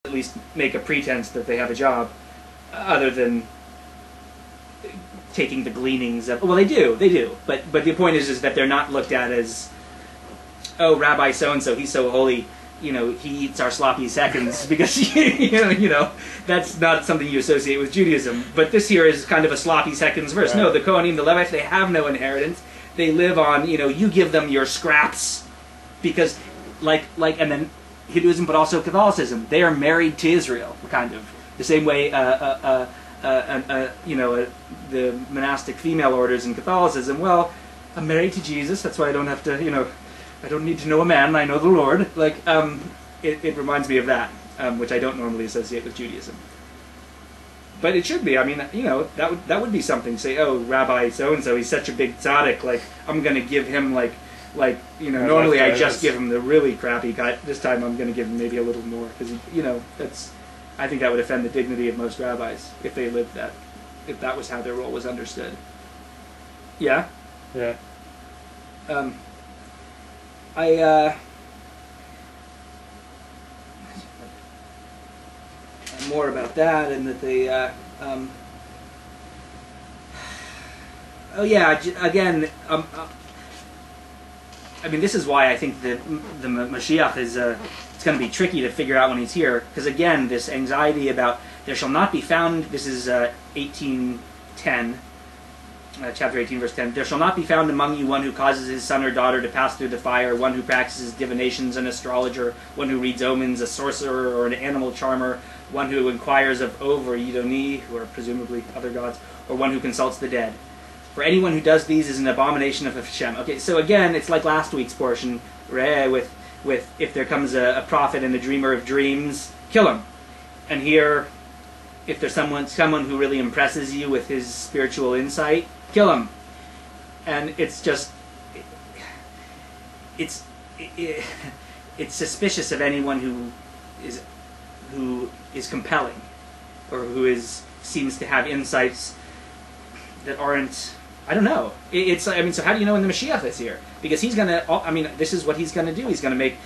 at least make a pretense that they have a job, other than taking the gleanings of. Well, they do. But the point is that they're not looked at as, oh, Rabbi so and so, he's so holy. He eats our sloppy seconds because that's not something you associate with Judaism. But this here is kind of a sloppy seconds verse. Right. No, the Kohanim, the Levites, they have no inheritance. They live on, you give them your scraps, because and then Hinduism, but also Catholicism, they are married to Israel, kind of the same way the monastic female orders in Catholicism. Well, I'm married to Jesus, that's why I don't have to, I don't need to know a man, I know the Lord. It reminds me of that, which I don't normally associate with Judaism. But it should be. I mean, that would be something. Say, oh, Rabbi so-and-so, he's such a big tzaddik, I'm going to give him, normally I just give him the really crappy cut. This time I'm going to give him maybe a little more, because, I think that would offend the dignity of most rabbis if they lived that, if that was how their role was understood. Yeah? Yeah. More about that, and that they oh yeah, again, I mean, this is why I think that the Mashiach is it's going to be tricky to figure out when he's here, because again, this anxiety about there shall not be found, this is 18:10, chapter 18, verse 10, there shall not be found among you one who causes his son or daughter to pass through the fire, one who practices divinations, an astrologer, one who reads omens, a sorcerer or an animal charmer, one who inquires of Ov or Yidoni, who are presumably other gods, or one who consults the dead. For anyone who does these is an abomination of Hashem. Okay, so again, it's like last week's portion, with if there comes a prophet and a dreamer of dreams, kill him. And here, if there's someone who really impresses you with his spiritual insight, kill him. And it's just, it's suspicious of anyone who is compelling, or who seems to have insights that aren't, I don't know. So how do you know when the Mashiach is here? Because he's gonna, this is what he's gonna do. He's gonna make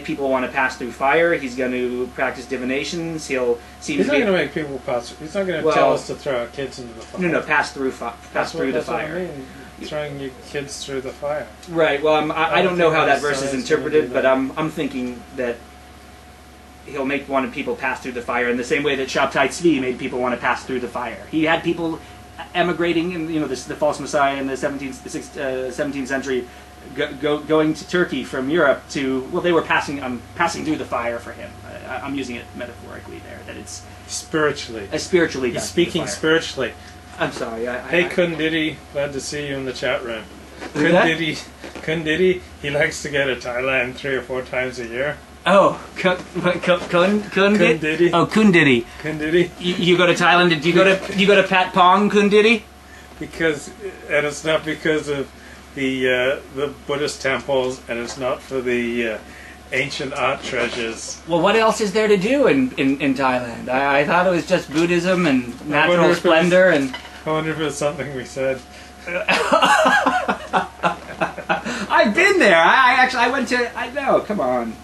people want to pass through fire. He's gonna practice divinations. He's not gonna make people pass. He's not gonna tell us to throw our kids into the fire. No, pass through the fire. That's what I mean. Throwing your kids through the fire. Right. Well, I don't know how that verse is interpreted, but I'm thinking that he'll want people pass through the fire in the same way that Shabtai Tzvi made people want to pass through the fire. He had people emigrating, and the false Messiah in the 17th century, going to Turkey from Europe to, well, they were passing through the fire for him. I'm using it metaphorically there, that it's spiritually. He's speaking spiritually. I'm sorry. Hey, Kundidi, glad to see you in the chat room. Kundidi, he likes to go to Thailand 3 or 4 times a year. Oh, Kundidi. Oh, Kundidi. Kundidi. You go to Thailand? Do you go to Pat Pong, Kundidi? And it's not because of the Buddhist temples, and it's not for the ancient art treasures. Well, what else is there to do in Thailand? I thought it was just Buddhism and natural splendor and. I wonder if it's something we said. I've been there. I went to. I know. Come on.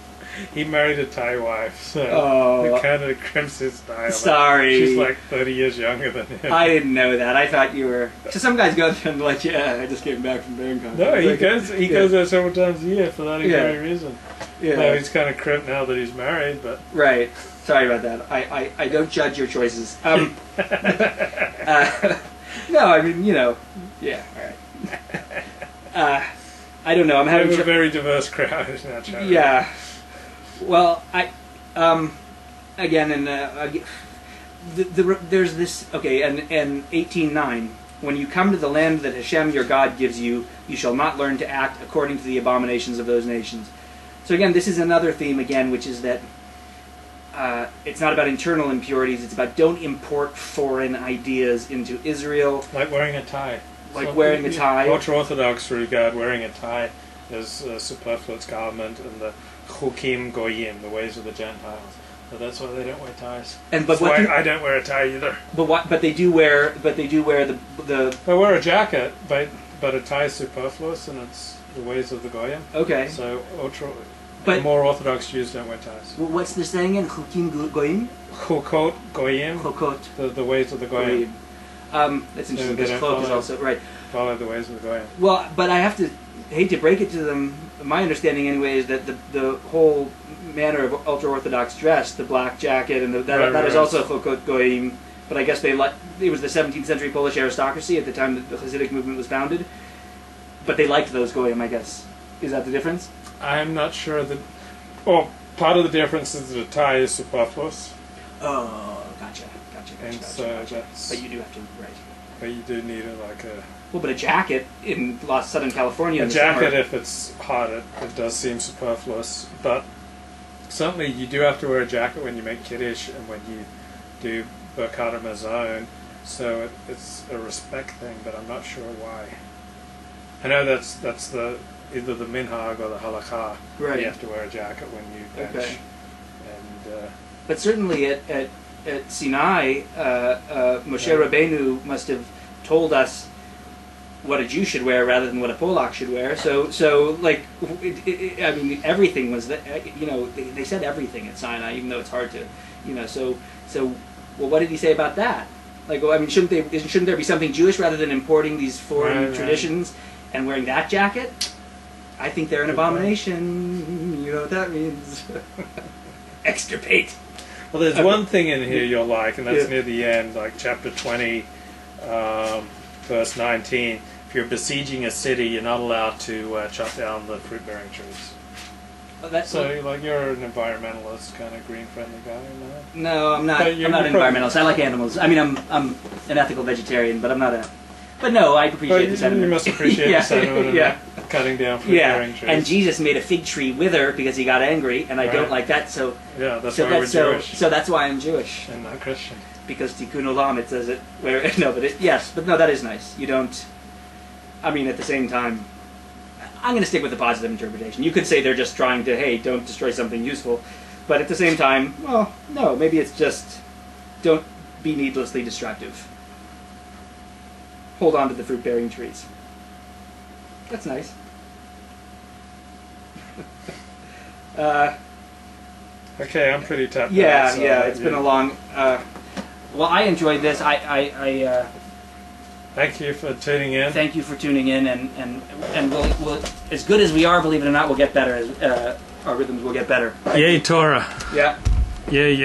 He married a Thai wife, so it kind of crimps his style. Sorry. She's like 30 years younger than him. I didn't know that. I thought you were. So some guys go there and like, yeah, I just came back from Bangkok. No, he goes there several times a year for that very reason. Yeah. No, he's kind of crimped now that he's married, but. Right. Sorry about that. I don't judge your choices. No, I mean, yeah, all right. I don't know. I'm having a very diverse crowd in that chat. Yeah. Well, again, there's this, okay, and 18:9, when you come to the land that Hashem your God gives you, you shall not learn to act according to the abominations of those nations. So again, this is another theme again, which is that it's not about internal impurities, it's about don't import foreign ideas into Israel. Like wearing a tie. Wearing a tie. Ultra-Orthodox regard wearing a tie as a superfluous garment, and the Chukim Goyim, the ways of the Gentiles. So that's why they don't wear ties. That's why I don't wear a tie either. But they do wear the. I wear a jacket, but a tie is superfluous, and it's the ways of the Goyim. Okay. So But more Orthodox Jews don't wear ties. Well, what's the saying in Chukim Goyim? Chokot Goyim. Chokot. The ways of the Goyim. That's interesting because Chok is also right. Follow the ways of the Goyim. Well, but I have to hate to break it to them. My understanding, anyway, is that the whole manner of ultra-Orthodox dress, the black jacket, and that is also Chokot Goyim. But I guess it was the 17th century Polish aristocracy at the time that the Hasidic movement was founded. But they liked those Goyim, I guess. Is that the difference? I'm not sure that. Well, part of the difference is that a tie is superfluous. Oh, gotcha. And so that's. But you do have to, right. But you do need like a. Well, but a jacket in Southern California. A jacket, if it's hot, it does seem superfluous. But certainly, you do have to wear a jacket when you make kiddush and when you do Birkat Hamazon. So it's a respect thing, but I'm not sure why. I know that's the either the minhag or the halakha. Right. You have to wear a jacket when you bench. Okay. And but certainly at Sinai, Moshe Rabbeinu must have told us what a Jew should wear rather than what a Polak should wear. So like, I mean, everything was that. They said everything at Sinai, even though it's hard to, So well, what did he say about that? Like, well, I mean, shouldn't there be something Jewish rather than importing these foreign traditions and wearing that jacket? I think they're an abomination. You know what that means? Extirpate. Well, there's one thing in here you'll like, and that's near the end, like chapter 20, verse 19. If you're besieging a city, you're not allowed to chop down the fruit-bearing trees. So, like, you're an environmentalist, kind of green-friendly guy, no? No, I'm not. I'm not an environmentalist. I like animals. I mean, I'm an ethical vegetarian, but I'm not a. But no, I appreciate the sentiment. You must appreciate the sentiment of cutting down fruit-bearing trees. And Jesus made a fig tree wither because he got angry, and I don't like that. So that's why we're Jewish. So that's why I'm Jewish. And not Christian. Because Tikkun Olam, it says it. But no, that is nice. You don't. I mean, at the same time, I'm going to stick with the positive interpretation. You could say they're just trying to, hey, don't destroy something useful. But at the same time, well, no, maybe it's just don't be needlessly destructive. Hold on to the fruit-bearing trees. That's nice. Okay, I'm pretty tapped out. Yeah, it's been a long... well, I enjoyed this. Thank you for tuning in. Thank you for tuning in, and we'll as good as we are, believe it or not, we'll get better. Our rhythms will get better. Yay, Torah. Yeah. Yay.